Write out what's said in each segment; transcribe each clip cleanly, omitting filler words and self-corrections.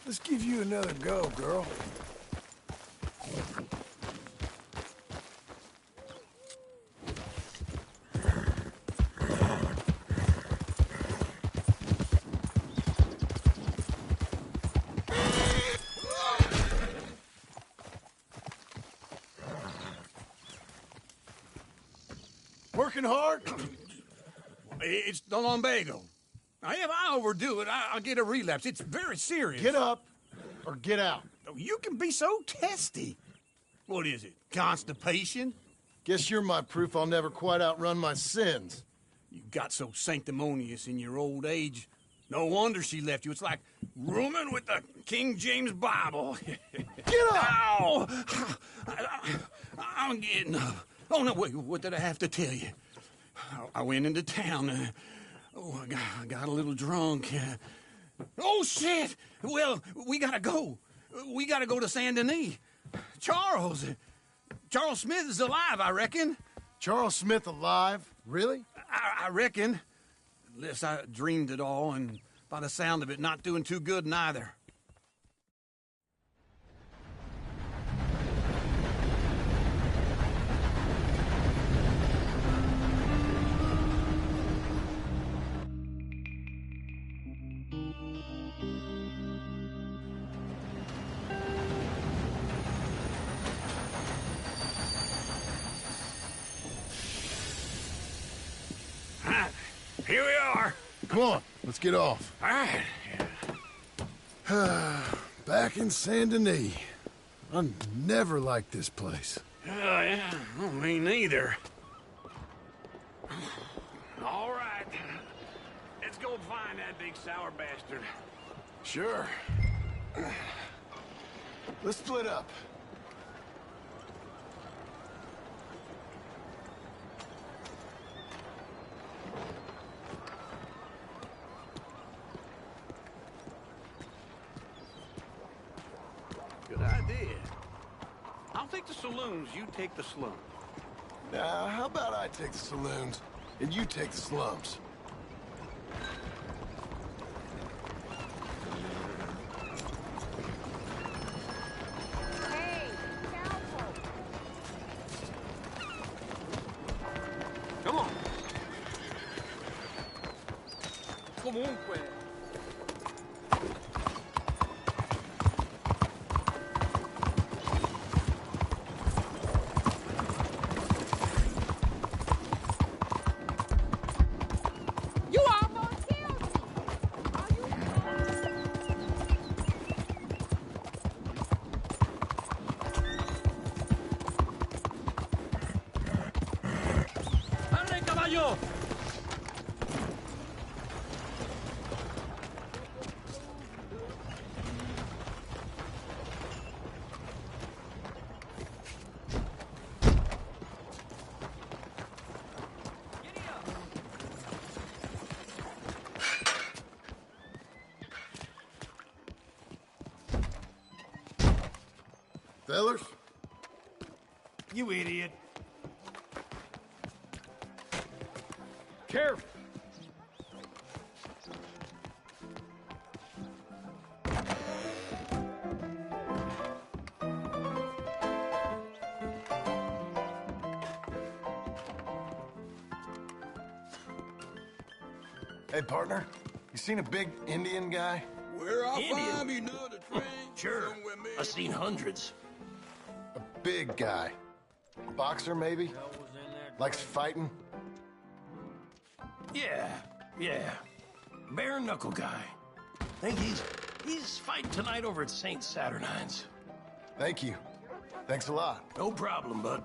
Let's give you another go, girl. Working hard? It's the lumbago. Now, if I overdo it, I'll get a relapse. It's very serious. Get up or get out. You can be so testy. What is it, constipation? Guess you're my proof I'll never quite outrun my sins. You got so sanctimonious in your old age. No wonder she left you. It's like rooming with the King James Bible. Get up! Ow! I'm getting up. Oh, no, wait, what did I have to tell you? I went into town. I got a little drunk. Oh, shit! Well, we gotta go. We gotta go to Saint Denis. Charles Smith is alive, I reckon. Charles Smith alive? Really? I reckon. Unless I dreamed it all, and by the sound of it, not doing too good neither. Here we are. Come on, let's get off. All right. Back in Saint Denis. I never liked this place. Yeah, well, me neither. All right. Let's go find that big sour bastard. Sure. Let's split up. Good idea. I'll take the saloons, you take the slums. Now, how about I take the saloons and you take the slums? Hey, careful. Come on. Comunque. You almost killed me. Are you? ¡Arre, caballo! Fellers? You idiot. Careful. Hey, partner. You seen a big Indian guy? Where I Indian? find me another train? Sure. somewhere made I've seen hundreds. A big guy. Boxer, maybe? Likes fighting? Yeah. Bare knuckle guy. Think he's fighting tonight over at St. Saturnine's. Thank you. Thanks a lot. No problem, bud.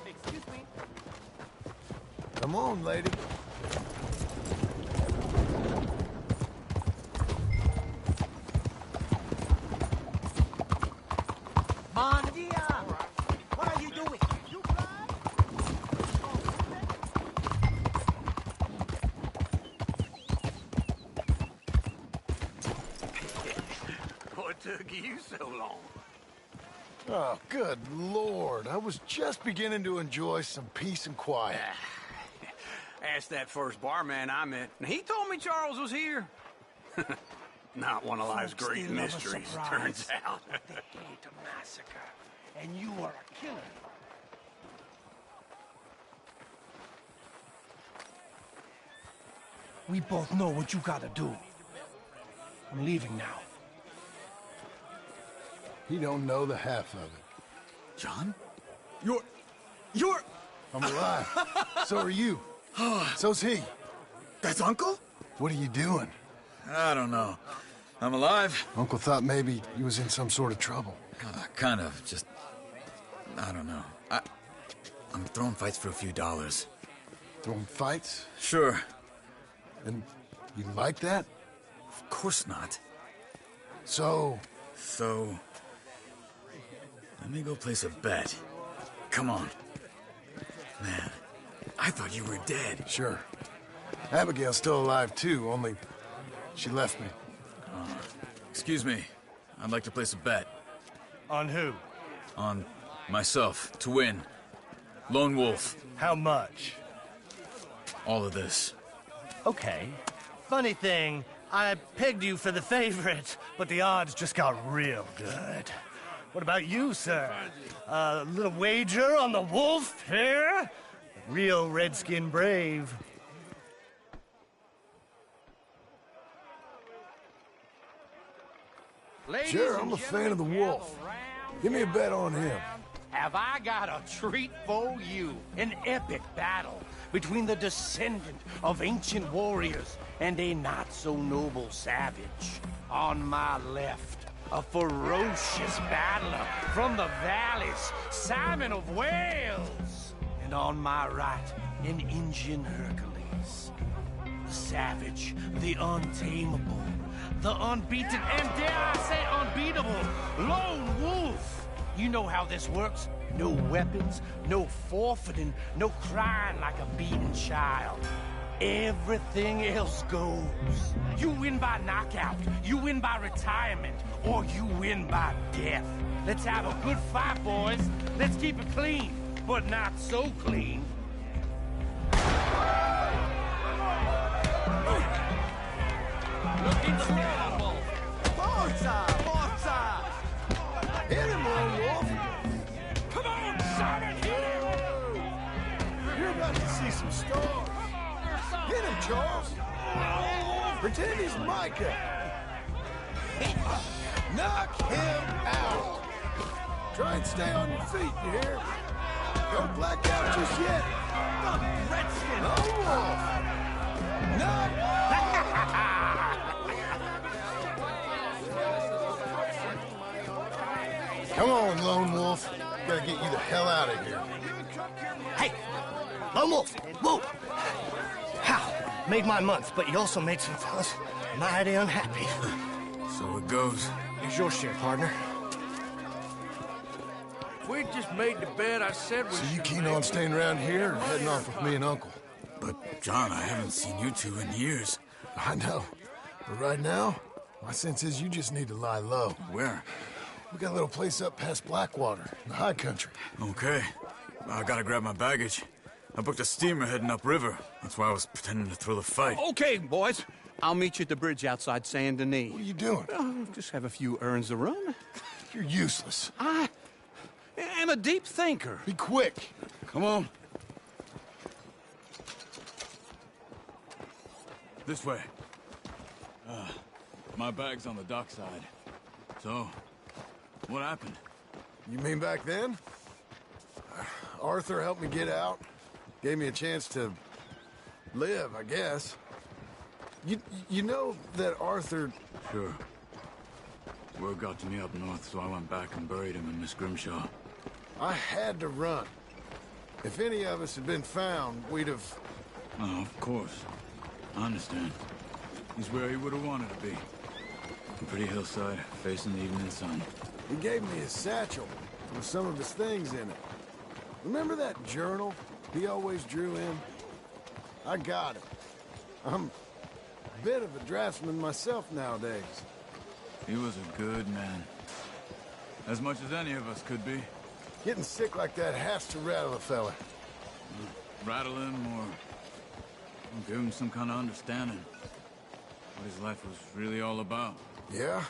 Excuse me. Come on, lady. Bon dia! What are you doing? You fly? What took you so long? Oh, good Lord. I was just beginning to enjoy some peace and quiet. Asked that first barman I met, and he told me Charles was here. Not one of life's Folks, great they love a mysteries, surprise. turns out. They hate a massacre. And you are a killer. We both know what you gotta do. I'm leaving now. He don't know the half of it. John? You're... I'm alive. So are you. So's he. That's Uncle? What are you doing? I don't know. I'm alive. Uncle thought maybe you was in some sort of trouble. Kind of. Just... I don't know. I'm throwing fights for a few dollars. Throwing fights? Sure. And you like that? Of course not. So, let me go place a bet. Come on. Man, I thought you were dead. sure. Abigail's still alive too, only she left me. Excuse me. I'd like to place a bet. On who? On myself, to win. Lone Wolf. How much? All of this. Okay. Funny thing, I pegged you for the favorite, but the odds just got real good. What about you, sir? A little wager on the wolf here? Real redskin brave. Ladies Sure, and I'm a fan of the gentlemen, wolf. gather round, Give me a bet on him. Have I got a treat for you? An epic battle between the descendant of ancient warriors and a not-so-noble savage. On my left, a ferocious battler from the valleys, Simon of Wales. And on my right, an Indian Hercules. The savage, the untamable, the unbeaten, and dare I say unbeatable, Lone Wolf. You know how this works. No weapons, no forfeiting, no crying like a beaten child. Everything else goes. You win by knockout, you win by retirement, or you win by death. Let's have a good fight, boys. Let's keep it clean, but not so clean. Looking strong, Wolf. Forza! Forza! Hit him, Lone Wolf! Come on, Simon, hit him! You're about to see some stars. Hit him, Charles! Pretend he's Micah! Knock him out! Try and stay on your feet, you hear? Don't black out just yet! Redskin! Lone Wolf! Knock! Come on, Lone Wolf. Gotta get you the hell out of here. Hey! Lone Wolf! Whoa! How? Made my month, but you also made some fellas mighty unhappy. So it goes. Here's your share, partner. We just made the bet I said we So you keen on staying around here or heading off with me and Uncle? But, John, I haven't seen you two in years. I know. But right now, my sense is you just need to lie low. Where? We got a little place up past Blackwater, in the high country. Okay. I gotta grab my baggage. I booked a steamer heading upriver. That's why I was pretending to throw the fight. Okay, boys. I'll meet you at the bridge outside Saint Denis. What are you doing? Oh, just have a few errands to run. You're useless. I am a deep thinker. Be quick. Come on. This way. My bag's on the dockside. So, what happened? You mean back then? Arthur helped me get out. Gave me a chance to live, I guess. You know that Arthur... Sure. Word got to me up north, so I went back and buried him in Miss Grimshaw. I had to run. If any of us had been found, we'd have... Oh, of course. I understand. He's where he would have wanted to be. A pretty hillside, facing the evening sun. He gave me his satchel with some of his things in it. Remember that journal he always drew in? I got it. I'm a bit of a draftsman myself nowadays. He was a good man. As much as any of us could be. Getting sick like that has to rattle a fella. Rattle him or Give him some kind of understanding. What his life was really all about. Yeah?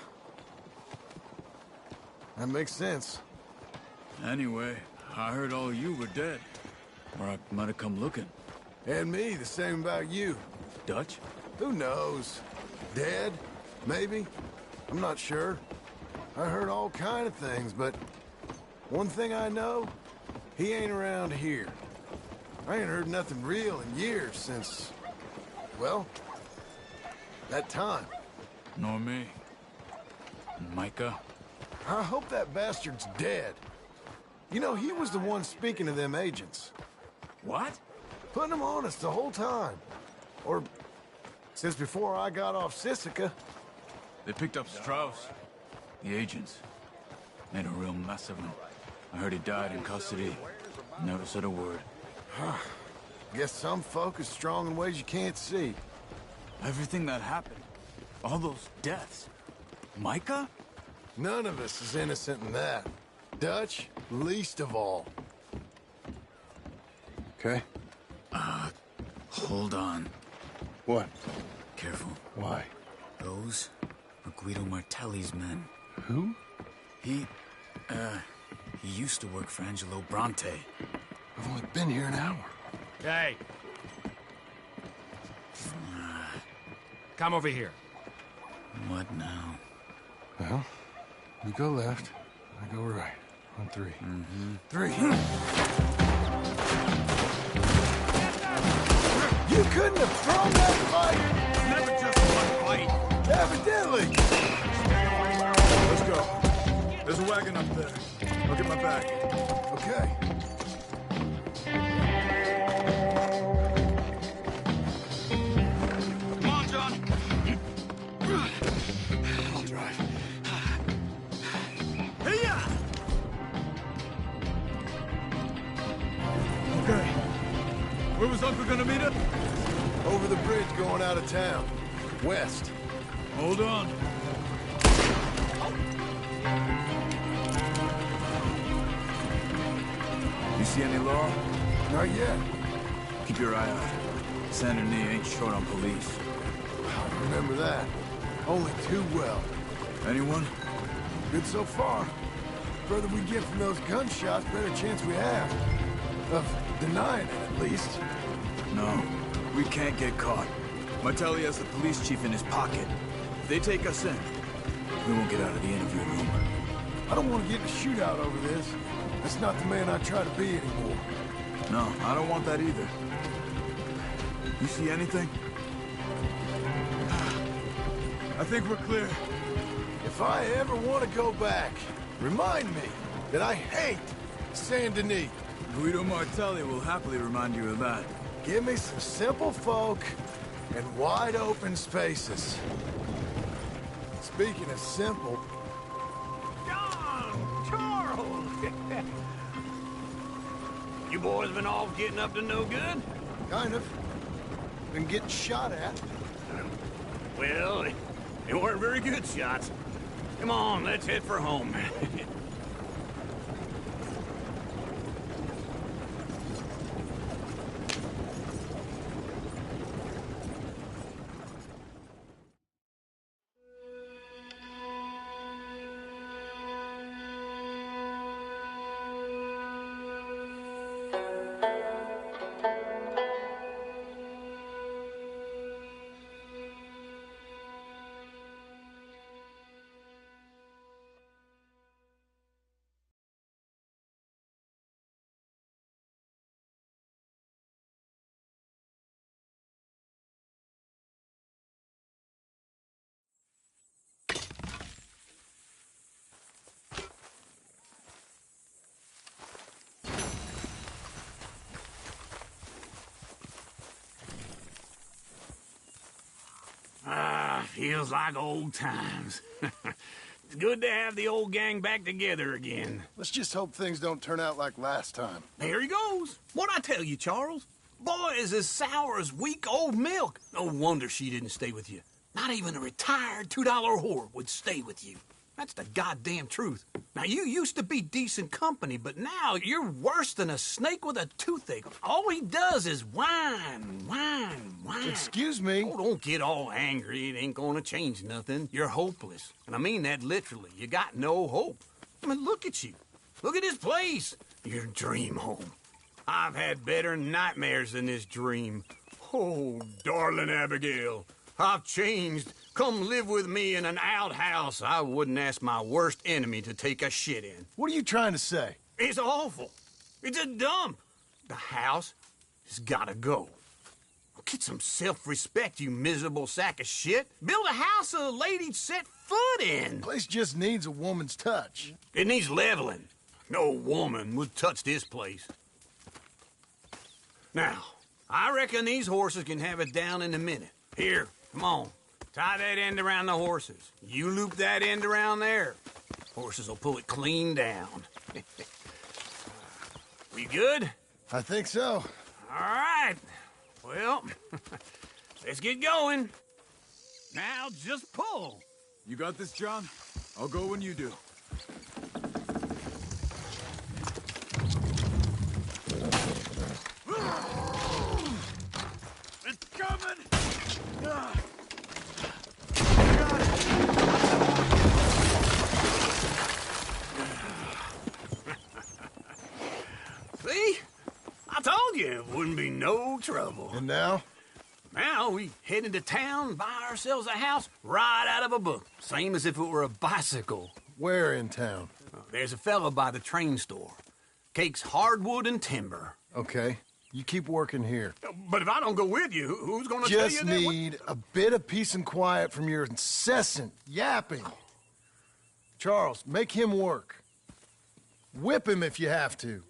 That makes sense. Anyway, I heard all you were dead. Or I might have come looking. And me, the same about you. Dutch? Who knows? Dead? Maybe? I'm not sure. I heard all kind of things, but one thing I know, he ain't around here. I ain't heard nothing real in years since, well, that time. Nor me. And Micah? I hope that bastard's dead. You know, he was the one speaking to them agents. What? Putting them on us the whole time. Or since before I got off Sisika. They picked up Strauss. The agents. Made a real mess of him. I heard he died in custody. Never said a word. Guess some folk is strong in ways you can't see. Everything that happened. All those deaths. Micah? None of us is innocent in that. Dutch, least of all. Okay? Hold on. What? Careful. Why? Those were Guido Martelli's men. Who? He used to work for Angelo Bronte. I've only been here an hour. Hey. Come over here. What now? Well, you go left, I go right. On three. Three. You couldn't have thrown that fight! Never just one fight. Evidently! Let's go. There's a wagon up there. I'll get my bag. Okay. Come on, John. I'll drive. Hey-ya! Okay. Where was Uncle gonna meet us? Over the bridge going out of town. West. Hold on. You see any law? Not yet. Keep your eye out. Saint Denis ain't short on police. I remember that. Only too well. Anyone? Good so far. Further we get from those gunshots, better chance we have. Of denying it, at least. No. We can't get caught. Martelli has the police chief in his pocket. If they take us in, we won't get out of the interview room. I don't want to get in a shootout over this. That's not the man I try to be anymore. No, I don't want that either. You see anything? I think we're clear. If I ever want to go back, remind me that I hate Saint Denis. Guido Martelli will happily remind you of that. Give me some simple folk and wide open spaces. Speaking of simple, John! Charles! You boys been off getting up to no good? kind of. Been getting shot at. Well, they weren't very good shots. Come on, let's head for home. Feels like old times. It's good to have the old gang back together again. Let's just hope things don't turn out like last time. There he goes. What'd I tell you, Charles? Boy is as sour as weak old milk. No wonder she didn't stay with you. Not even a retired $2 whore would stay with you. That's the goddamn truth. Now, you used to be decent company, but now you're worse than a snake with a toothache. All he does is whine. Excuse me? Oh, don't get all angry. It ain't gonna change nothing. You're hopeless. And I mean that literally. You got no hope. I mean, look at you. Look at this place. Your dream home. I've had better nightmares than this dream. Oh, darling Abigail, I've changed. Come live with me in an outhouse I wouldn't ask my worst enemy to take a shit in. What are you trying to say? It's awful. It's a dump. The house has gotta go. Get some self-respect, you miserable sack of shit. Build a house a lady'd set foot in. Place just needs a woman's touch. It needs leveling. No woman would touch this place. Now, I reckon these horses can have it down in a minute. Here, come on. Tie that end around the horses. You loop that end around there. Horses will pull it clean down. We good? I think so. All right. Well, let's get going. Now just pull. You got this, John? I'll go when you do. It's coming! See? I told you it wouldn't be no trouble. And now? Now we head into town, buy ourselves a house right out of a book. Same as if it were a bicycle. Where in town? There's a fella by the train store. Cakes hardwood and timber. Okay. You keep working here. But if I don't go with you, who's gonna tell you Just that? need a bit of peace and quiet from your incessant yapping. Charles, make him work. Whip him if you have to.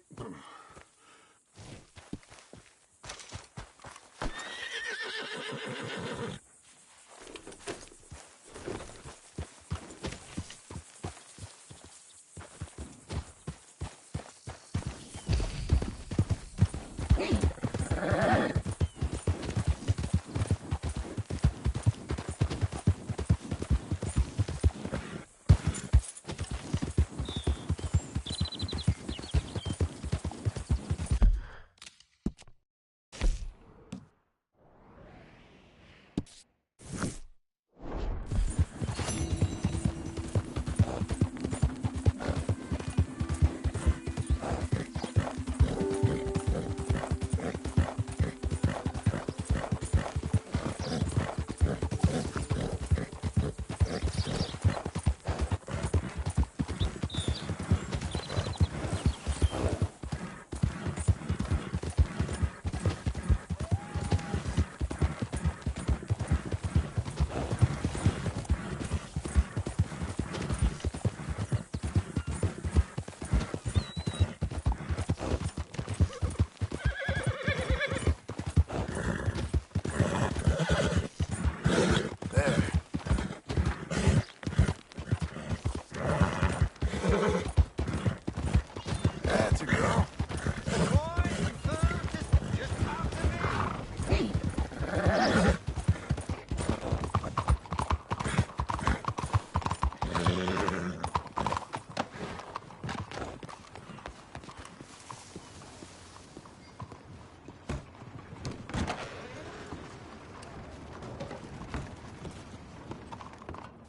That's a girl.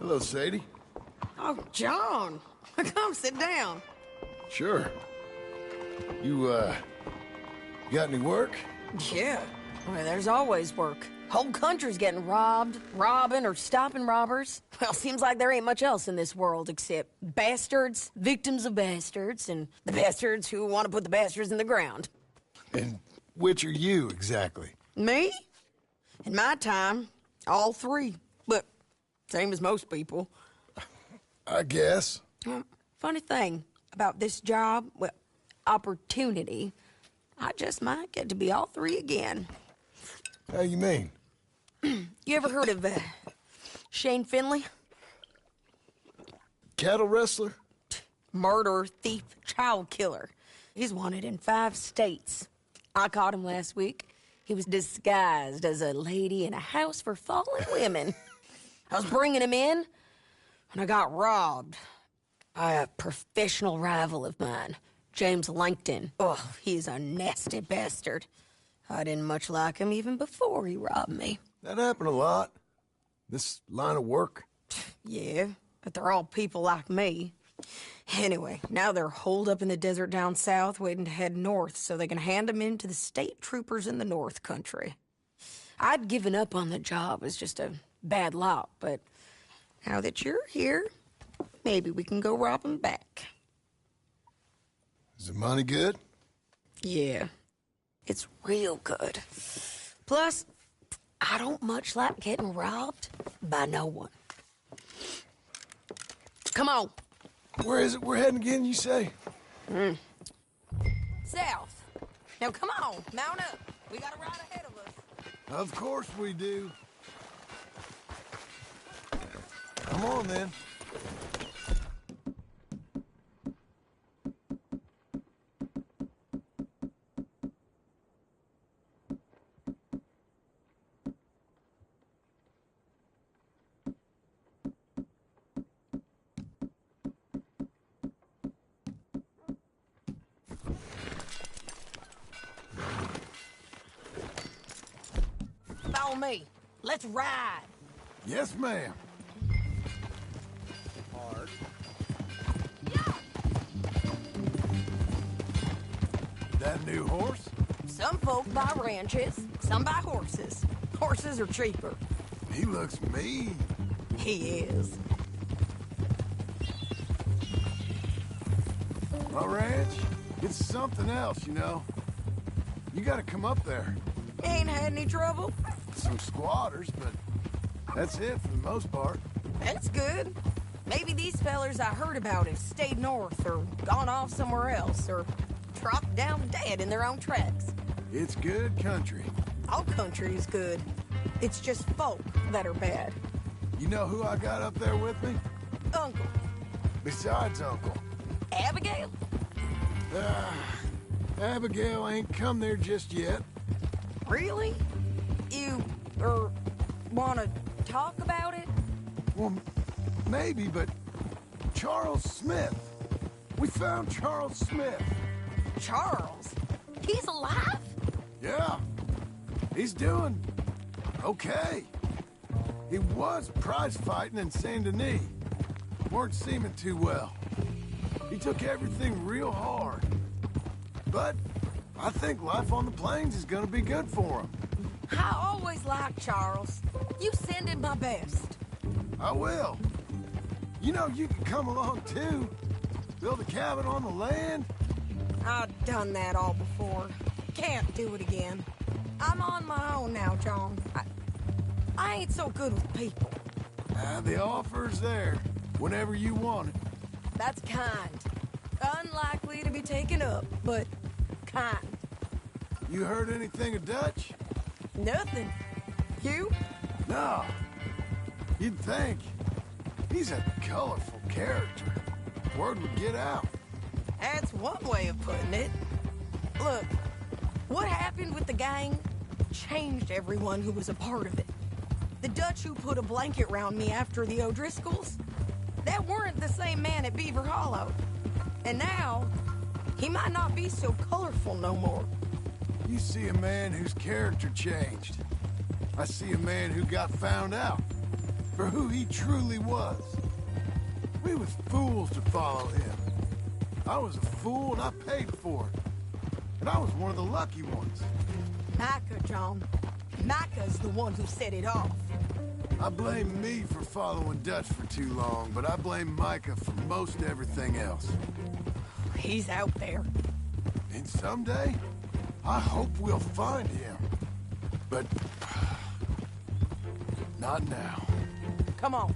Hello, Sadie. Oh, John. Come sit down. Sure. You got any work? Yeah. Well, there's always work. Whole country's getting robbed, robbing, or stopping robbers. Well, seems like there ain't much else in this world except bastards, victims of bastards, and the bastards who want to put the bastards in the ground. And which are you, exactly? Me? In my time, all three. But same as most people. I guess. Funny thing about this job, well, opportunity, I just might get to be all three again. How you mean? You ever heard of Shane Finley? Cattle wrestler? Murderer, thief, child killer. He's wanted in 5 states. I caught him last week. He was disguised as a lady in a house for fallen women. I was bringing him in, and I got robbed. A professional rival of mine, James Langton. Oh, he's a nasty bastard. I didn't much like him even before he robbed me. That happened a lot. This line of work. Yeah, but they're all people like me. Anyway, now they're holed up in the desert down south, waiting to head north so they can hand them in to the state troopers in the North Country. I'd given up on the job as just a bad lot, but now that you're here, maybe we can go rob them back. Is the money good? Yeah, it's real good. Plus, I don't much like getting robbed by no one. Come on. Where is it we're heading again, you say? South. Now come on, mount up. We got a ride ahead of us. Of course we do. Come on, then. Follow me. Let's ride. Yes, ma'am. That new horse? Some folk buy ranches, some buy horses. Horses are cheaper. He looks mean. He is. My ranch, it's something else, you know. You gotta come up there. Ain't had any trouble? Some squatters, but that's it for the most part. That's good. Maybe these fellers I heard about have stayed north or gone off somewhere else or dropped down dead in their own tracks. It's good country. All country is good. It's just folk that are bad. You know who I got up there with me? Uncle. Besides Uncle. Abigail? Abigail ain't come there just yet. Really? You, wanna talk about it? Well, maybe, but Charles Smith. We found Charles Smith. Charles? He's alive? Yeah. He's doing okay. He was prize fighting in Saint Denis. Weren't seeming too well. He took everything real hard. But I think life on the plains is gonna be good for him. I always liked Charles. You send him my best. I will. You know, you can come along too. Build a cabin on the land. I've done that all before. Can't do it again. I'm on my own now, John. I ain't so good with people. The offer's there whenever you want it. That's kind. Unlikely to be taken up, but kind. You heard anything of Dutch? Nothing. You? No. You'd think. He's a colorful character. Word would get out. That's one way of putting it. Look, what happened with the gang changed everyone who was a part of it. The Dutch who put a blanket round me after the O'Driscolls, that weren't the same man at Beaver Hollow. And now, he might not be so colorful no more. You see a man whose character changed. I see a man who got found out for who he truly was. We was fools to follow him. I was a fool and I paid for it. And I was one of the lucky ones. Micah, John. Micah's the one who set it off. I blame me for following Dutch for too long, but I blame Micah for most everything else. He's out there. And someday, I hope we'll find him. But not now. Come on.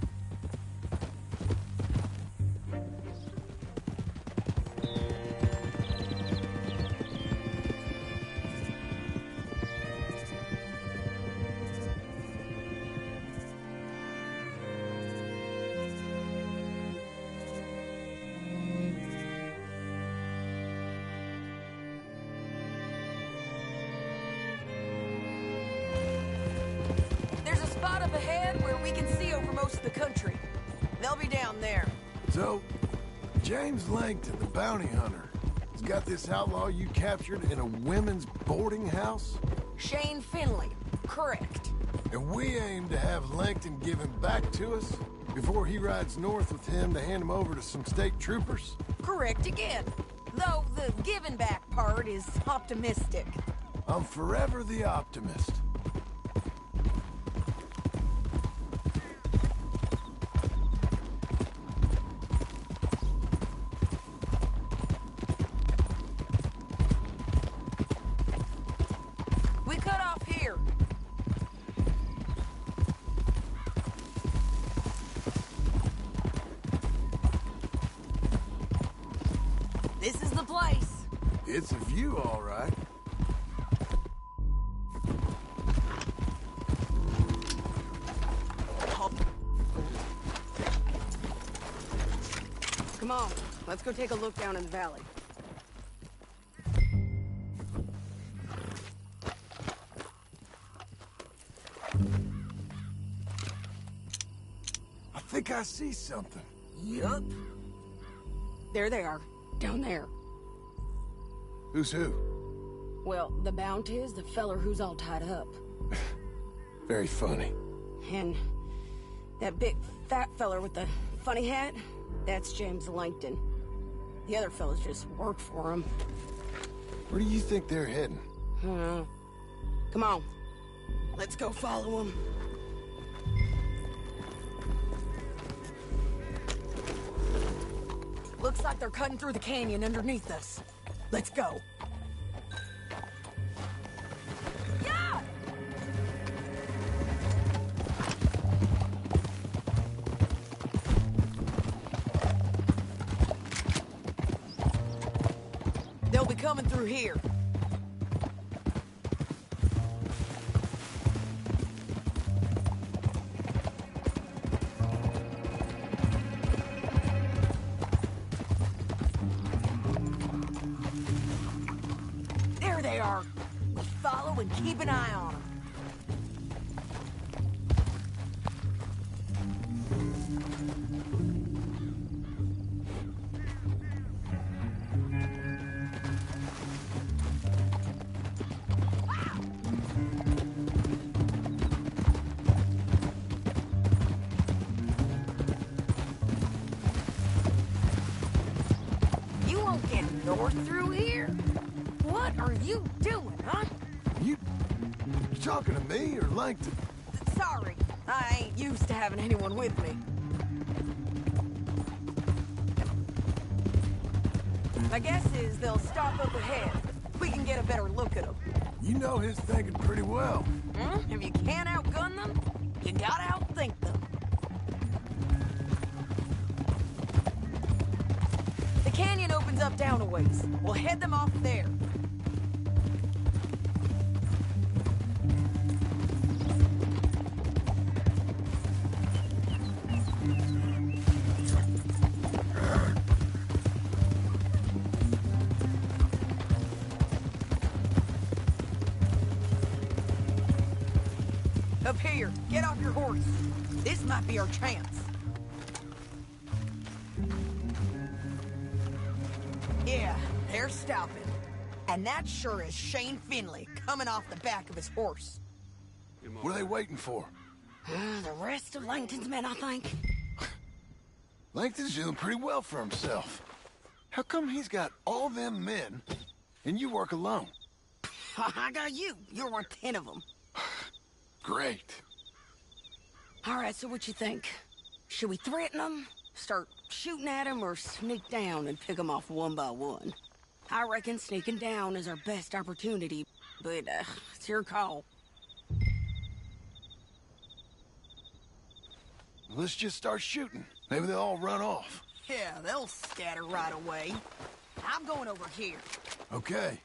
Spot up ahead where we can see over most of the country. They'll be down there. So, James Langton, the bounty hunter. He's got this outlaw you captured in a women's boarding house? Shane Finley. Correct. And we aim to have Langton give him back to us before he rides north with him to hand him over to some state troopers? Correct again. Though the giving back part is optimistic. I'm forever the optimist. We cut off here. This is the place. It's a view, all right. Come on, let's go take a look down in the valley. I think I see something. Yup. There they are, down there. Who's who? Well, the Bounty is the feller who's all tied up. Very funny. And that big fat feller with the funny hat, that's James Langton. The other fellas just work for him. Where do you think they're heading? I don't know. Come on, let's go follow them. Looks like they're cutting through the canyon underneath us. Let's go. Yeah! They'll be coming through here. There they are. We'll follow and keep an eye on them. You won't get north through here? What are you doing, huh? You talking to me or Langton? Sorry, I ain't used to having anyone with me. My guess is they'll stop up ahead. We can get a better look at them. You know his thinking pretty well. If you can't outgun them, you gotta outthink them. The canyon opens up down a ways. We'll head them off there. Up here, get off your horse. This might be our chance. Yeah, they're stopping. And that sure is Shane Finley coming off the back of his horse. What are they waiting for? The rest of Langton's men, I think. Langton's doing pretty well for himself. How come he's got all them men, and you work alone? I got you. You're worth 10 of them. Great. All right, so what you think? Should we threaten them, start shooting at them, or sneak down and pick them off one by one? I reckon sneaking down is our best opportunity, but it's your call. Let's just start shooting. Maybe they'll all run off. Yeah, they'll scatter right away. I'm going over here. Okay.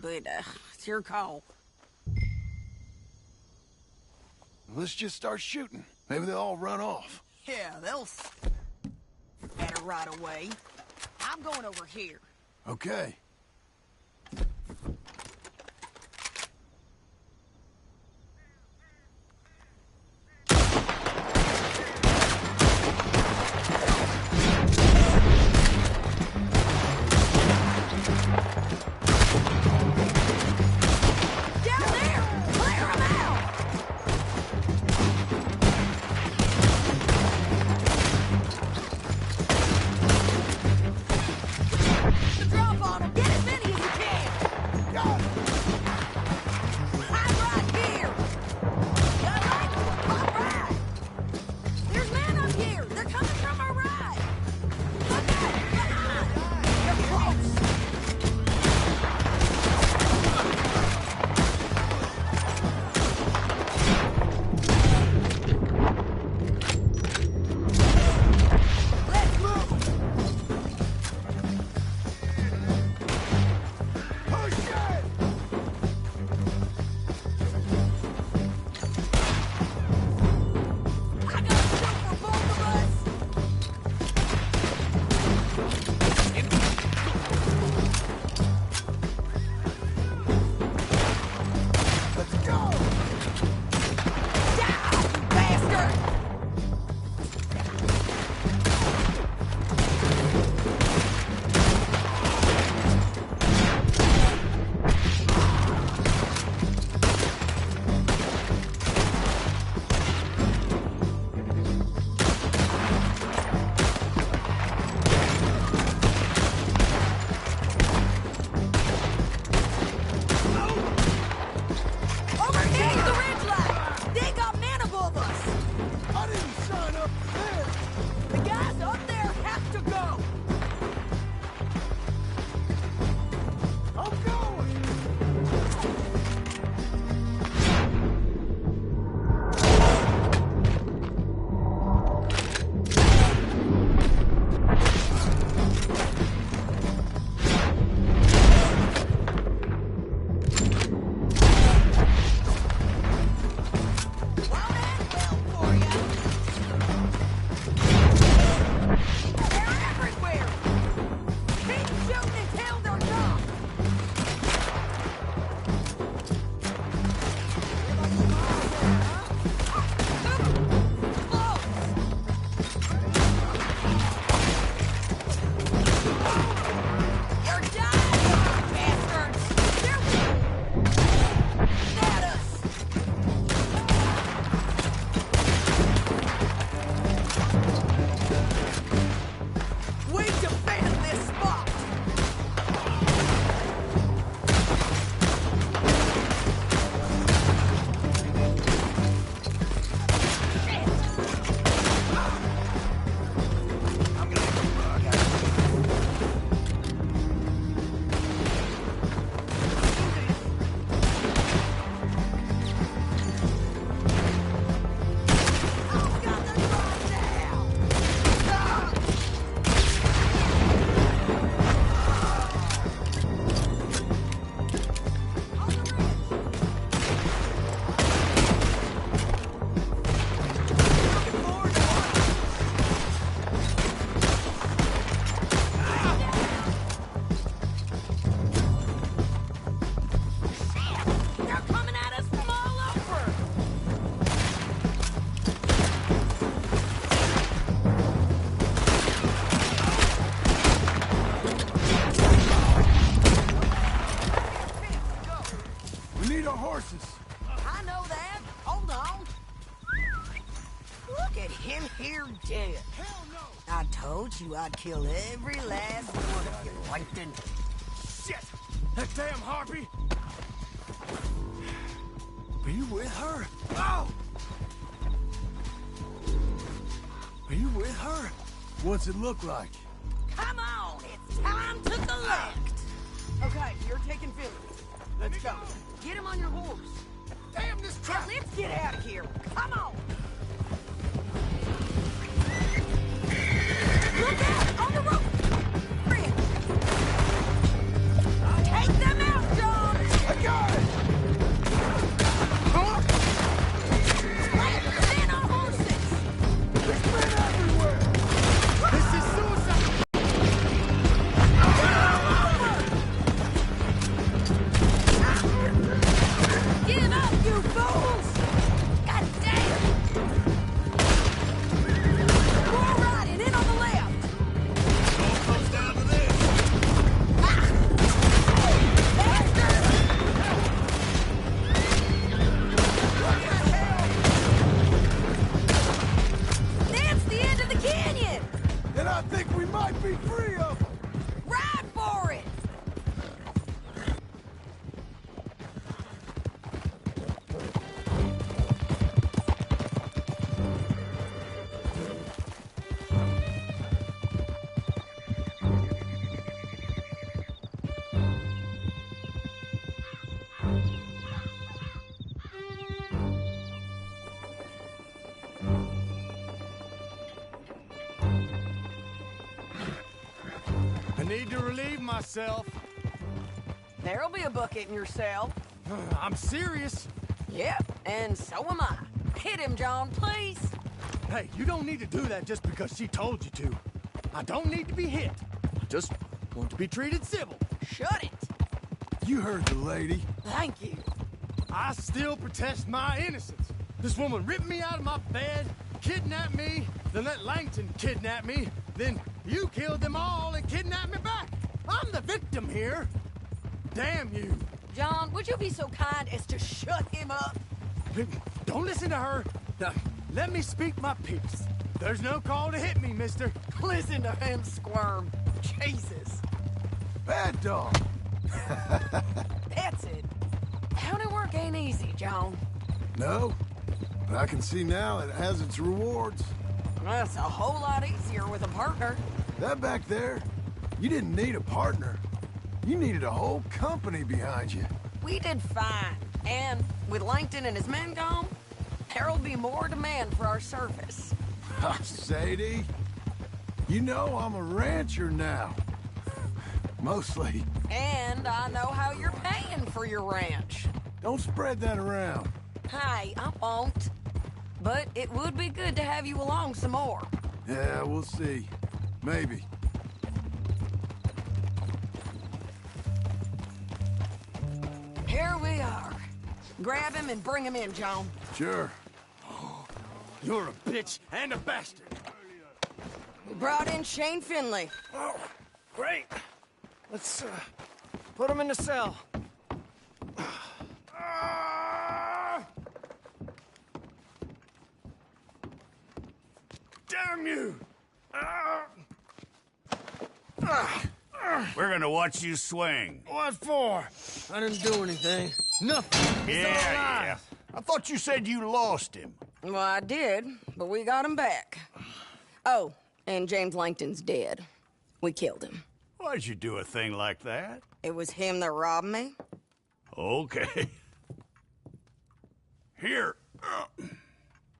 but it's your call. Let's just start shooting. Maybe they'll all run off. Yeah, they'll better right away. I'm going over here. Okay. Drop on them! Get as many as you can! Got it. I'm right here! Got light? All right! There's men up here! They're coming from our right! Look out! Behind! They're close! Let's move! Push it! I got soup for both of us! Let's go! Die, you bastard! Over here, the ridge line! They got men above us! I didn't sign up for this! The guys up there have to go! I'm going! Won't end well for ya! They're everywhere! Keep shooting until they're gone! You're dying, bastards! They're at us! We defend this spot! I've got the drive down! Ah! On the ridge! Looking forward to watching! Shit! They're coming at us from all over! We need our horses. I know that. Hold on. Look at him here dead. Hell no! I told you I'd kill every last one of you, Plankton. Shit! That damn harpy! Are you with her? Oh! Are you with her? What's it look like? Come on, it's time to collect. Okay, you're taking Philly. Let's go. Get him on your horse. Damn this Now crap! let's get out of here. Come on. Look out! On the roof! Take them out, John! need to relieve myself. There'll be a bucket in your cell. I'm serious. Yep, and so am I. Hit him, John, please. Hey, you don't need to do that just because she told you to. I don't need to be hit. I just want to be treated civil. Shut it. You heard the lady. Thank you. I still protest my innocence. This woman ripped me out of my bed, kidnapped me, then let Langton kidnap me, then you killed them all and kidnapped me back. I'm the victim here. Damn you. John, would you be so kind as to shut him up? Don't listen to her. Now, let me speak my piece. There's no call to hit me, mister. Listen to him squirm. Jesus. Bad dog. That's it. County work ain't easy, John. No, but I can see now it has its rewards. That's a whole lot easier with a partner. That back there, you didn't need a partner. You needed a whole company behind you. We did fine. And with Langton and his men gone, there'll be more demand for our service. Sadie, you know I'm a rancher now. Mostly. And I know how you're paying for your ranch. Don't spread that around. Hey, I won't. But it would be good to have you along some more. Yeah, we'll see. Maybe. Here we are. Grab him and bring him in, John. Sure. You're a bitch and a bastard. We brought in Shane Finley. Oh, great. Let's, put him in the cell. Damn you! We're gonna watch you swing. What for? I didn't do anything. Nothing. It's all Yeah. lies. I thought you said you lost him. Well, I did, but we got him back. Oh, and James Langton's dead. We killed him. Why'd you do a thing like that? It was him that robbed me. Okay. Here.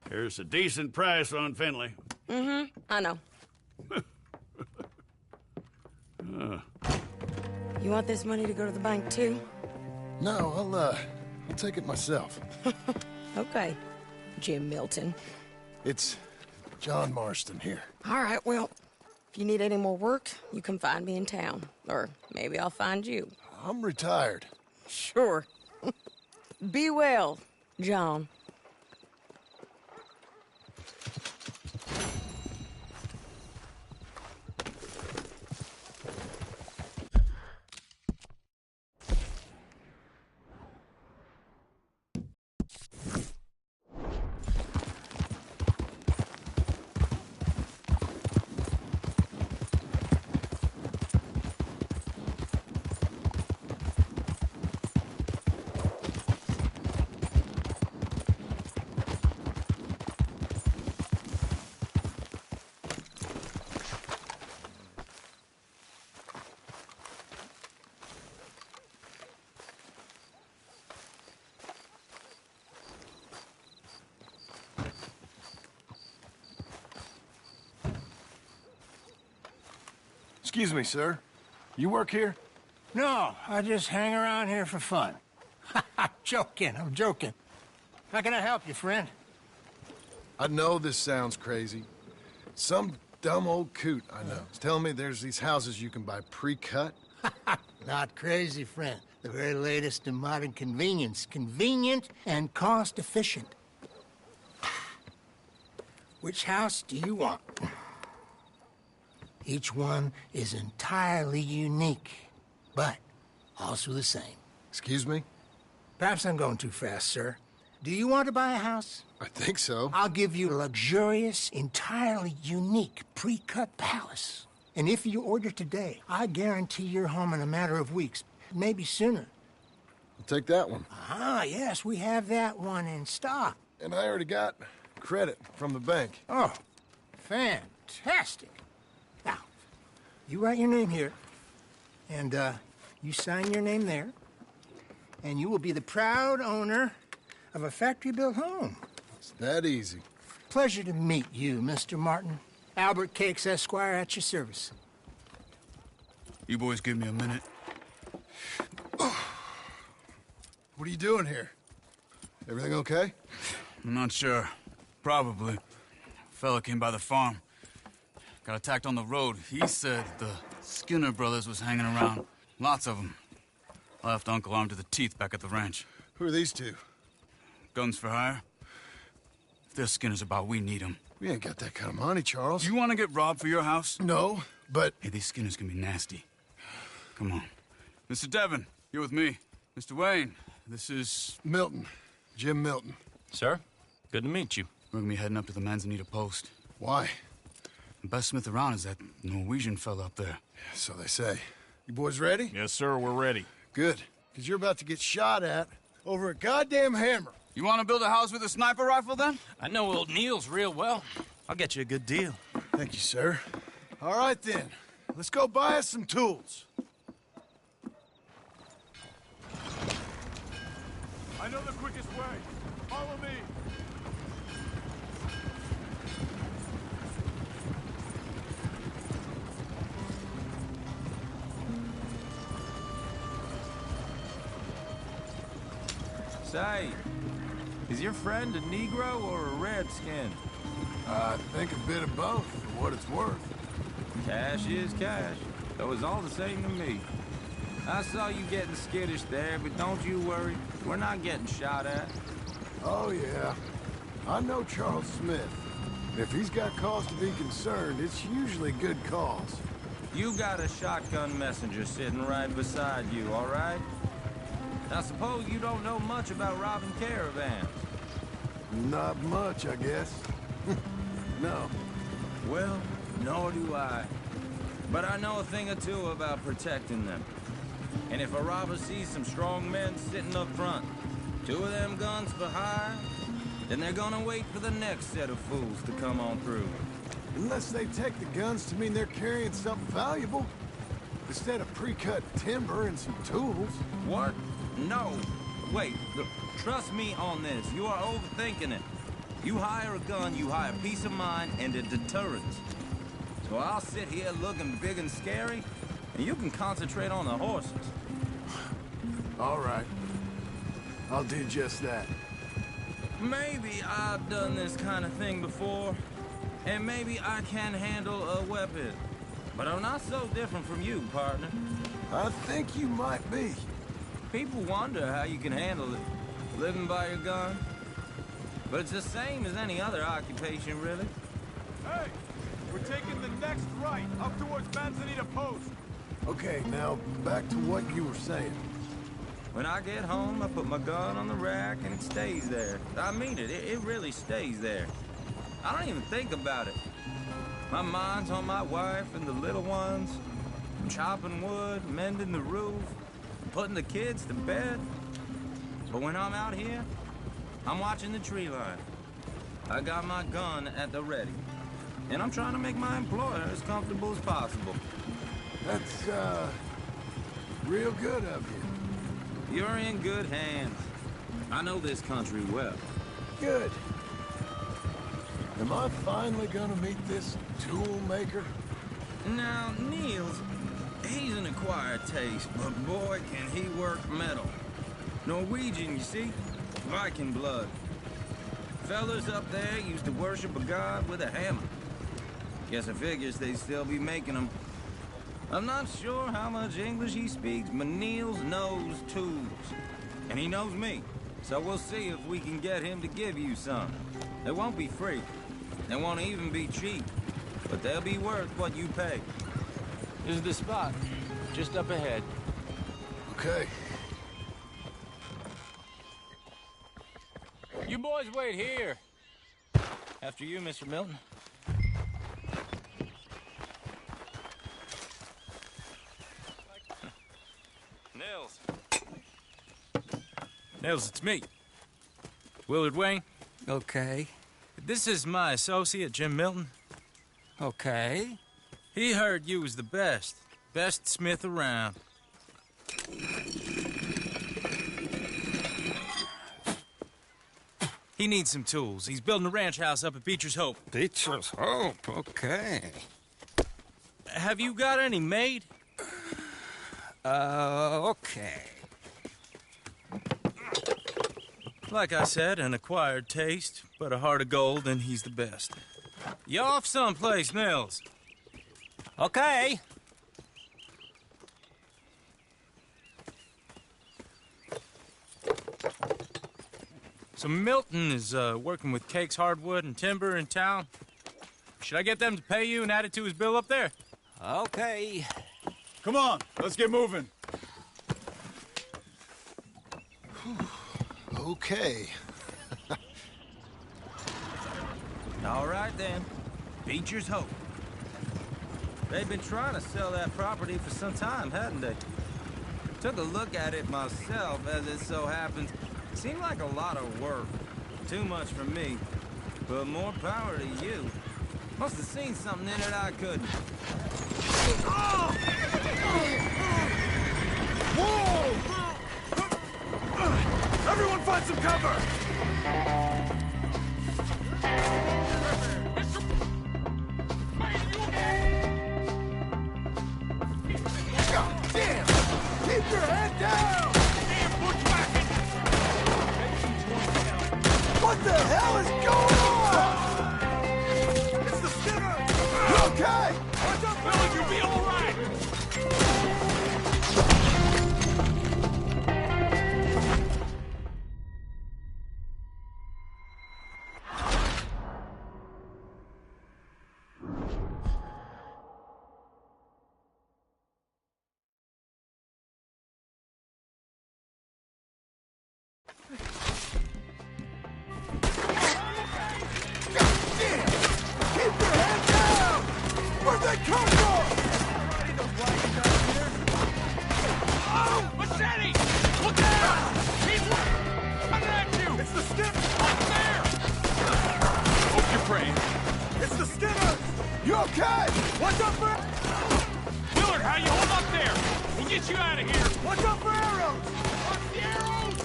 Here's a decent price on Finley. I know. You want this money to go to the bank, too? No, I'll take it myself. Okay, Jim Milton. It's John Marston here. All right, well, if you need any more work, you can find me in town. Or maybe I'll find you. I'm retired. Sure. Be well, John. Excuse me, sir. You work here? No, I just hang around here for fun. I'm joking. How can I help you, friend? I know this sounds crazy. Some dumb old coot I know is telling me there's these houses you can buy pre-cut. Not crazy, friend. The very latest in modern convenience. Convenient and cost-efficient. Which house do you want? Each one is entirely unique, but also the same. Excuse me? Perhaps I'm going too fast, sir. Do you want to buy a house? I think so. I'll give you a luxurious, entirely unique pre-cut palace. And if you order today, I guarantee you're home in a matter of weeks, maybe sooner. I'll take that one. Ah, yes, we have that one in stock. And I already got credit from the bank. Oh, fantastic. Now, you write your name here, and you sign your name there, and you will be the proud owner of a factory-built home. It's that easy. Pleasure to meet you, Mr. Martin. Albert Cakes, Esquire, at your service. You boys give me a minute. What are you doing here? Everything okay? I'm not sure. Probably. Fella came by the farm. Got attacked on the road. He said the Skinner brothers was hanging around. Lots of them. I left Uncle armed to the teeth back at the ranch. Who are these two? Guns for hire? If they're Skinner's about, we need them. We ain't got that kind of money, Charles. You want to get robbed for your house? No, but... Hey, these Skinners can be nasty. Come on. Mr. Devon, you're with me. Mr. Wayne, this is... Milton. Jim Milton. Sir, good to meet you. We're gonna be heading up to the Manzanita post. Why? The best smith around is that Norwegian fella up there. So they say. You boys ready? Yes, sir, we're ready. Good. Because you're about to get shot at over a goddamn hammer. You want to build a house with a sniper rifle, then? I know old Niels real well. I'll get you a good deal. Thank you, sir. All right, then. Let's go buy us some tools. I know the quickest way. Follow me. Say, is your friend a Negro or a Redskin? I think a bit of both, for what it's worth. Cash is cash, though it's all the same to me. I saw you getting skittish there, but don't you worry. We're not getting shot at. Oh, yeah. I know Charles Smith. If he's got cause to be concerned, it's usually good cause. You got a shotgun messenger sitting right beside you, all right? I suppose you don't know much about robbing caravans. Not much, I guess. No. Well, nor do I. But I know a thing or two about protecting them. And if a robber sees some strong men sitting up front, 2 of them guns for hire, then they're gonna wait for the next set of fools to come on through. Unless they take the guns to mean they're carrying something valuable. Instead of pre-cut timber and some tools. What? No. Wait, look, trust me on this. You are overthinking it. You hire a gun, you hire peace of mind and a deterrent. So I'll sit here looking big and scary, and you can concentrate on the horses. All right. I'll do just that. Maybe I've done this kind of thing before, and maybe I can handle a weapon. But I'm not so different from you, partner. I think you might be. People wonder how you can handle it, living by your gun. But it's the same as any other occupation, really. Hey, we're taking the next right, up towards Manzanita Post. Okay, now back to what you were saying. When I get home, I put my gun on the rack and it stays there. I mean it, it really stays there. I don't even think about it. My mind's on my wife and the little ones. I'm chopping wood, mending the roof, putting the kids to bed. But when I'm out here, I'm watching the tree line. I got my gun at the ready. And I'm trying to make my employer as comfortable as possible. That's, real good of you. You're in good hands. I know this country well. Good. Am I finally gonna meet this tool maker? Now, Niels, he's an acquired taste, but boy, can he work metal. Norwegian, you see? Viking blood. Fellas up there used to worship a god with a hammer. Guess I figures they'd still be making them. I'm not sure how much English he speaks, but Niels knows tools. And he knows me. So we'll see if we can get him to give you some. They won't be free. They won't even be cheap. But they'll be worth what you pay. This is the spot, just up ahead. Okay. You boys wait here. After you, Mr. Milton. Nils. Nils, it's me. Willard Wayne. Okay. This is my associate, Jim Milton. Okay. He heard you was the best. Best smith around. He needs some tools. He's building a ranch house up at Beecher's Hope. Beecher's Hope, okay. Have you got any made? Okay. Like I said, an acquired taste, but a heart of gold, and he's the best. You off someplace, Nils? Okay. So Milton is working with Cakes Hardwood and Timber in town. Should I get them to pay you and add it to his bill up there? Okay. Come on, let's get moving. Okay. All right, then. Beecher's Hope. They've been trying to sell that property for some time, hadn't they? Took a look at it myself, as it so happens. Seemed like a lot of work. Too much for me. But more power to you. Must have seen something in it I couldn't. Whoa! Everyone find some cover! God damn! Keep your head down! Damn bushwhacking! What the hell is going on? It's the Skinner! You okay? Watch out, Billy! You'll be all right! Where'd they come from? Oh! Machete! Look out! He's coming at you! It's the Skinner! Up there! Hope you're praying. It's the Skinners! You okay? Watch out for... Willard, how you hold up there? We'll get you out of here. Watch out for arrows! Watch the arrows!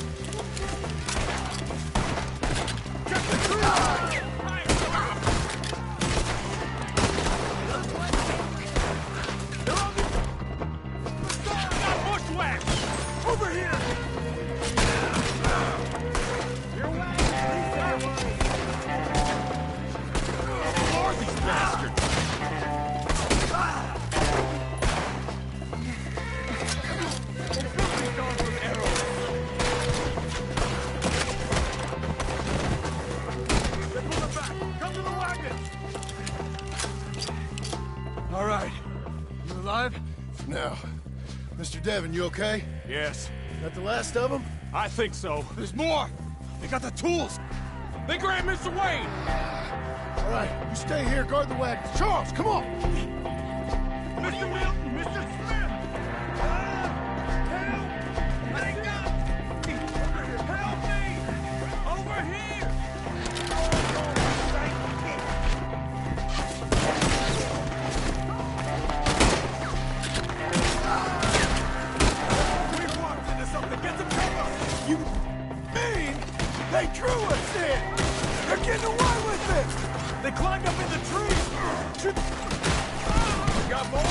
Check the tree! Over here! You're away! Who are these bastards? Billy's gone from arrows. They pull it back! Come to the wagon! All right. You alive? No. Mr. Devon, you okay? Yes, That the last of them? I think so. There's more! They got the tools! They grabbed Mr. Wayne! All right, you stay here, guard the wagons. Charles, come on! Mr. Wilton! Mr. Smith! Help! Thank God! Help me! Over here! We've walked into something! Get some cover! You mean they drew us in? They're getting away with it! They climbed up in the tree! We got more!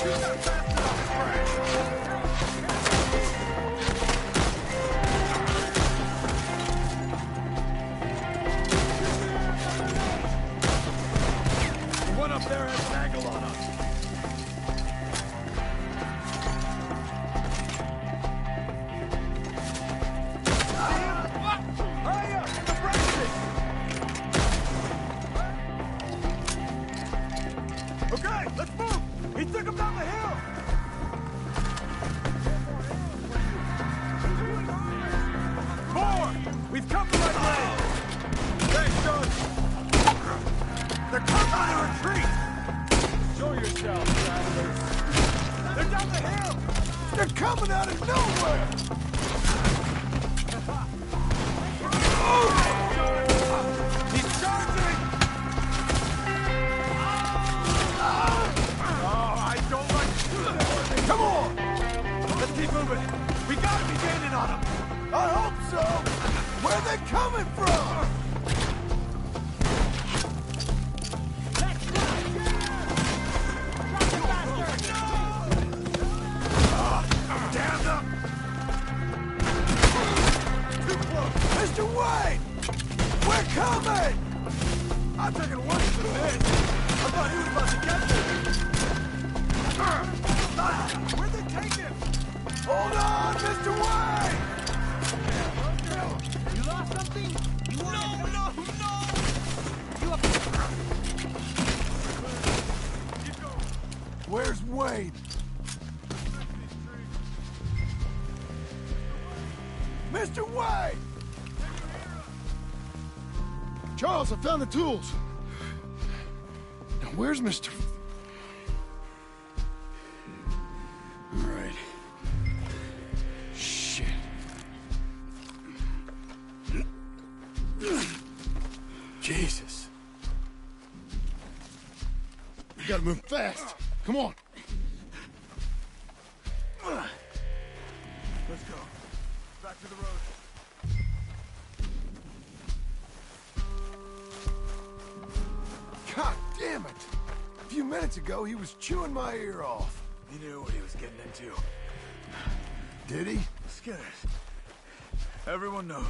Shoot that bastard off the branch! The one up there has an angle on us. Hurry up! The branches! Okay, let's move! He took him down the hill! More! We've come the right way! Thanks, Doug! They're coming on a retreat! Show yourself, travelers! They're down the hill! They're coming out of nowhere! He's charging! Oh, I don't like... Come on! Let's keep moving! We gotta be gaining on him! I hope so! Where are they coming from? Man, I thought he was about to get me. Where'd they take him? Hold on, Mr. Wayne! You lost something? You want no! You have... Where's Wade? Mr. Wade! Charles, I found the tools. Now, where's Mr. All right. Shit. Jesus. We gotta move fast. Come on. Let's go. Back to the road. God damn it! A few minutes ago, he was chewing my ear off. He knew what he was getting into. Did he? Skinners. Everyone knows.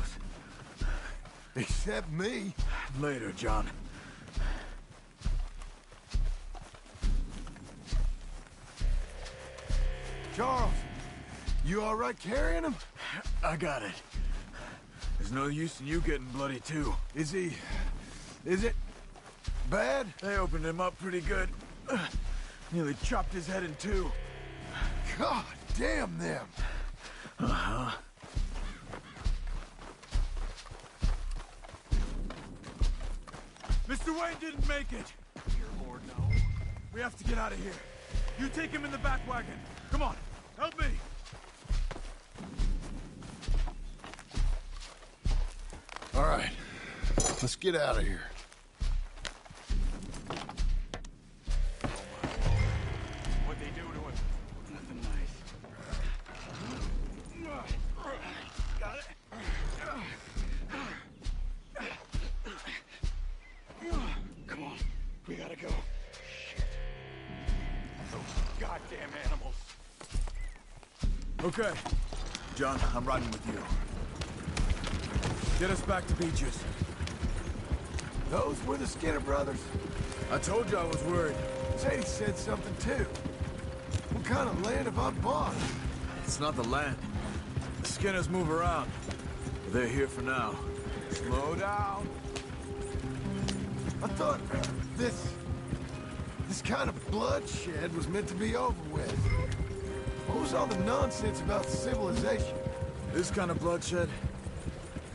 Except me. Later, John. Charles, you all right carrying him? I got it. There's no use in you getting bloody, too. Is it bad? They opened him up pretty good. Nearly chopped his head in two. God damn them. Uh-huh. Mr. Wayne didn't make it. Dear Lord, no. We have to get out of here. You take him in the back wagon. Come on, help me. All right, let's get out of here. What'd they do to him? Nothing nice. Got it? Come on, we gotta go. Shit. Those goddamn animals. Okay. John, I'm riding with you. Get us back to Beaches. Those were the Skinner brothers. I told you I was worried. Sadie said something too. What kind of land have I bought? It's not the land. The Skinners move around. But they're here for now. Slow down. I thought this kind of bloodshed was meant to be over with. What was all the nonsense about civilization? This kind of bloodshed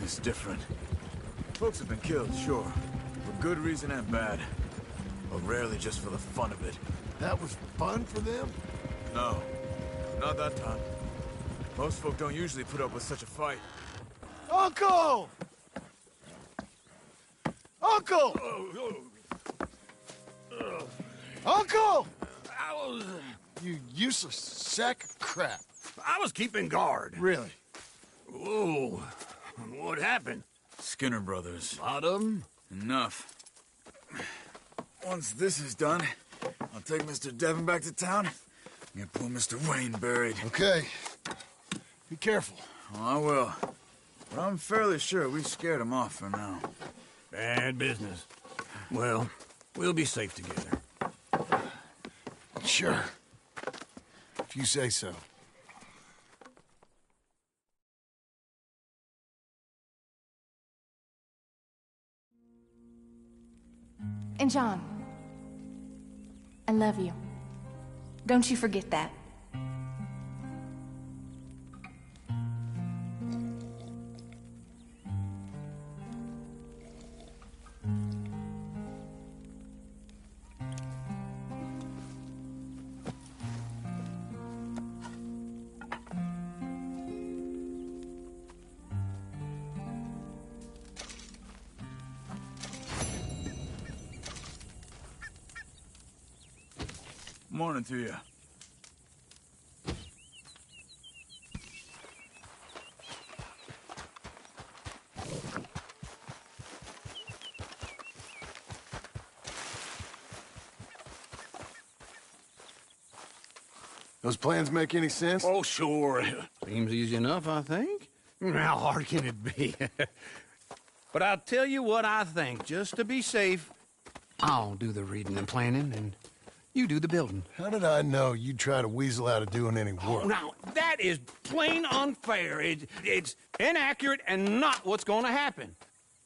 is different. Folks have been killed, sure. For good reason and bad. But rarely just for the fun of it. That was fun for them? No. Not that time. Most folk don't usually put up with such a fight. Uncle! Uncle! Uncle! You useless sack of crap. I was keeping guard. Really? Whoa. What happened? Skinner brothers. Lot of them? Enough. Once this is done, I'll take Mr. Devon back to town and get poor Mr. Wayne buried. Okay. Be careful. Oh, I will. But I'm fairly sure we scared him off for now. Bad business. Well, we'll be safe together. Sure. If you say so. And John, I love you. Don't you forget that. Morning to you. Those plans make any sense? Oh, sure. Seems easy enough, I think. How hard can it be? But I'll tell you what I think, just to be safe. I'll do the reading and planning, and you do the building. How did I know you'd try to weasel out of doing any work? Now, that is plain unfair. It's inaccurate and not what's going to happen.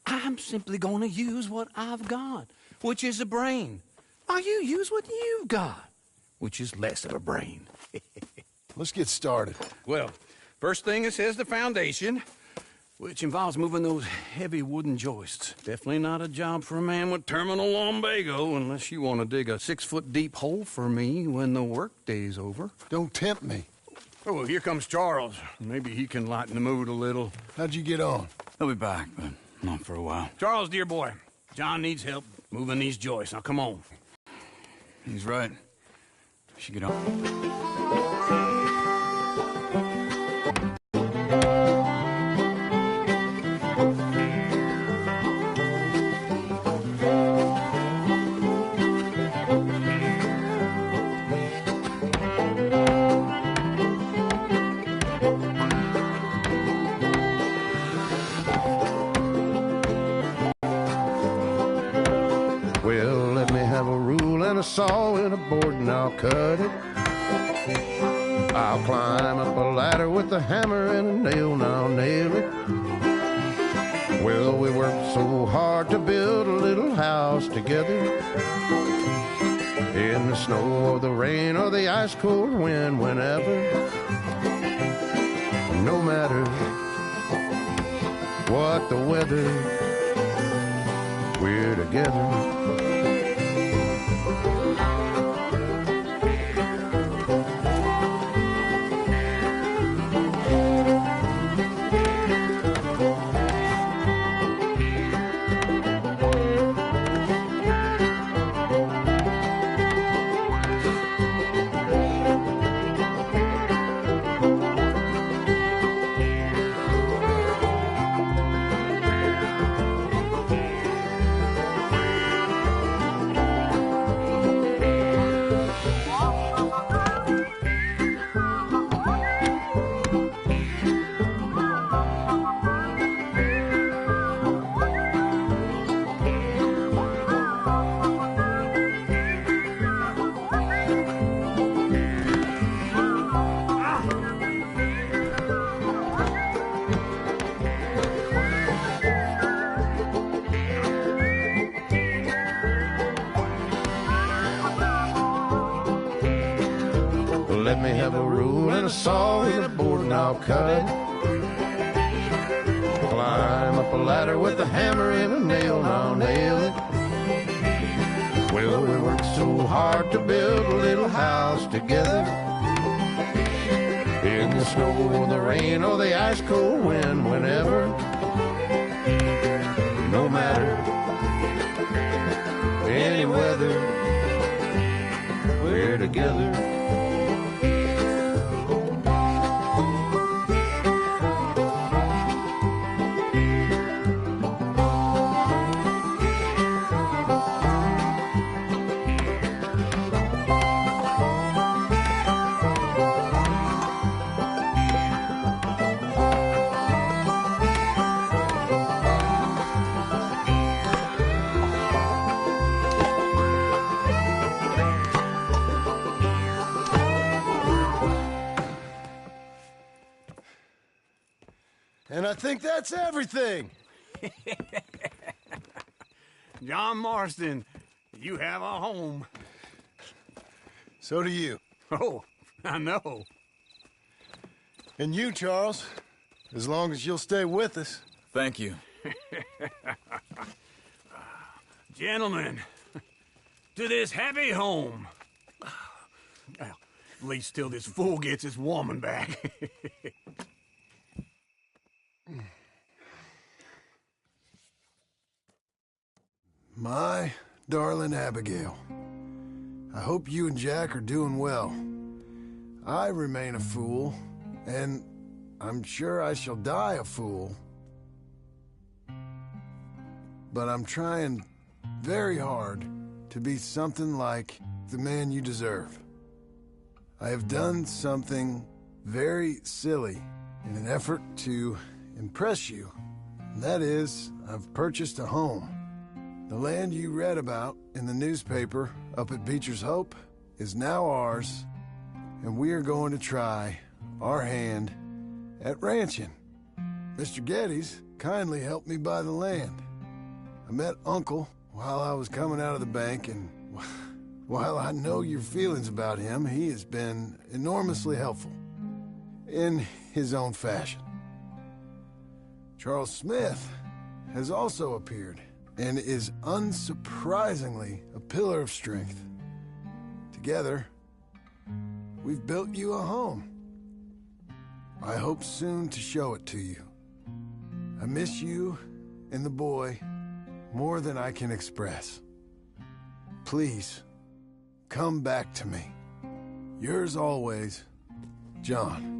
I'm simply going to use what I've got, which is a brain. Now, you use what you've got, which is less of a brain. Let's get started. Well, first thing it says the foundation, which involves moving those heavy wooden joists. Definitely not a job for a man with terminal lumbago, unless you want to dig a 6-foot deep hole for me when the workday's over. Don't tempt me. Oh, well, here comes Charles. Maybe he can lighten the mood a little. How'd you get on? He'll be back, but not for a while. Charles, dear boy, John needs help moving these joists. Now, come on. He's right. We should get on. Well, let me have a rule and a saw and a board and I'll cut it. I'll climb up a ladder with a hammer and a nail and I'll nail it. Well, we worked so hard to build a little house together. In the snow or the rain or the ice cold wind, whenever. No matter what the weather, we're together. Let me have a rule and a saw and a board and I'll cut it. Climb up a ladder with a hammer and a nail and I'll nail it. Well, we worked so hard to build a little house together. In the snow or the rain or the ice cold wind, whenever. No matter any weather, we're together. And I think that's everything. John Marston, you have a home. So do you. Oh, I know. And you, Charles, as long as you'll stay with us. Thank you. Gentlemen, to this happy home. Well, at least till this fool gets his woman back. My darling Abigail, I hope you and Jack are doing well. I remain a fool, and I'm sure I shall die a fool. But I'm trying very hard to be something like the man you deserve. I have done something very silly in an effort to impress you. And that is, I've purchased a home. The land you read about in the newspaper up at Beecher's Hope is now ours, and we are going to try our hand at ranching. Mr. Geddes kindly helped me buy the land. I met Uncle while I was coming out of the bank, and while I know your feelings about him, he has been enormously helpful in his own fashion. Charles Smith has also appeared and is unsurprisingly a pillar of strength. Together, we've built you a home. I hope soon to show it to you. I miss you and the boy more than I can express. Please, come back to me. Yours always, John.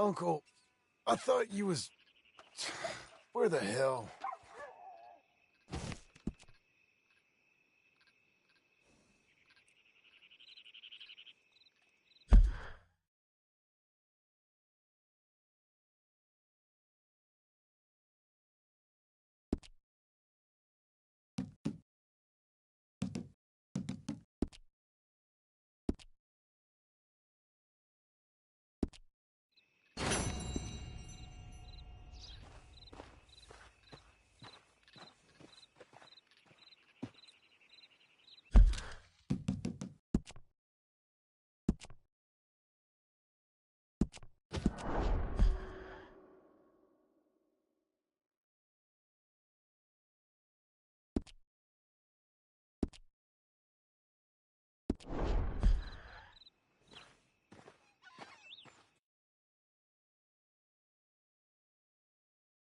Uncle, I thought you was... Where the hell